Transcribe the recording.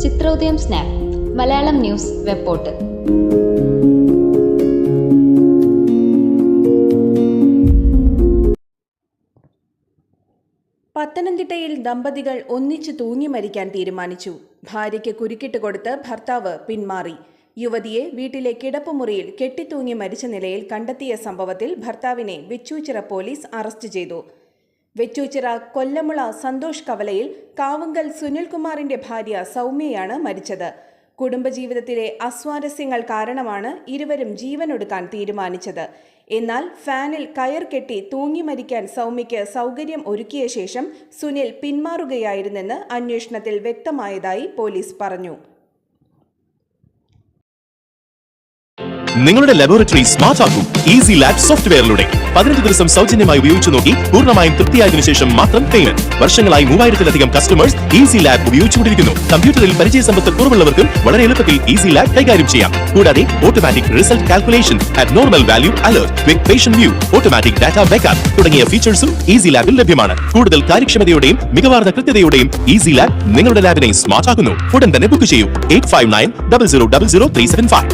Chithrodayam snap Malayalam news web portal. പത്തനംതിട്ടയിൽ ദമ്പതികൾ ഒന്നിച്ചു തൂങ്ങി മരിക്കാൻ തീരുമാനിച്ചു. ഭാര്യയ്ക്ക് കുരുക്കിട്ട് കൊടുത്ത് ഭർത്താവ് പിന്മാറി. യുവതിയെ വീട്ടിലെ കിടപ്പുമുറിയിൽ കെട്ടിത്തൂങ്ങി മരിച്ച നിലയിൽ കണ്ടെത്തിയ സംഭവത്തിൽ ഭർത്താവിനെ വെച്ചൂച്ചിറ പോലീസ് അറസ്റ്റ് ചെയ്തു. വെച്ചൂച്ചിറ കൊല്ലമുള സന്തോഷ് കവലയിൽ കാവുങ്കൽ സുനിൽകുമാറിന്റെ ഭാര്യ സൗമ്യയാണ് മരിച്ചത്. കുടുംബജീവിതത്തിലെ അസ്വാരസ്യങ്ങൾ കാരണമാണ് ഇരുവരും ജീവനൊടുക്കാൻ തീരുമാനിച്ചത്. എന്നാൽ ഫാനിൽ കയർ കെട്ടി തൂങ്ങി മരിക്കാൻ സൗമ്യയ്ക്ക് സൗകര്യം ഒരുക്കിയ ശേഷം സുനിൽ പിന്മാറുകയായിരുന്നെന്ന് അന്വേഷണത്തിൽ വ്യക്തമായതായി പോലീസ് പറഞ്ഞു. നിങ്ങളുടെ ലബോറട്ടറി സ്മാർട്ട് ആക്കൂ ഈസി ലാബ് സോഫ്റ്റ്വെയറിലൂടെ. 15 ദിവസം സൗജന്യമായി ഉപയോഗിച്ചു നോക്കി പൂർണ്ണമായും തൃപ്തിയായതിനു ശേഷം മാത്രം പേയ്മെന്റ്. വർഷങ്ങളായി 3000-ലധികം കസ്റ്റമേഴ്സ് ഈസി ലാബ് ഉപയോഗിച്ചുകൊണ്ടിരിക്കുന്നു. കമ്പ്യൂട്ടറിൽ പരിചയസമ്പത്ത് കുറവുള്ളവർക്കും വളരെ എളുപ്പത്തിൽ ഈസി ലാബ് കൈകാര്യം ചെയ്യാം. കൂടാതെ automatic result calculation, abnormal value alert, quick patient view, automatic data backup തുടങ്ങിയ ഫീച്ചേഴ്സും ഈസി ലാബിൽ ലഭ്യമാണ്. കൂടുതൽ കാര്യക്ഷമതയോടെയും മികവാർന്ന കൃത്യതയോടെയും ഈസി ലാബ് നിങ്ങളുടെ ലാബിനെ സ്മാർട്ട് ആക്കുന്നു. ഉടൻ തന്നെ ബുക്ക് ചെയ്യൂ 85900375.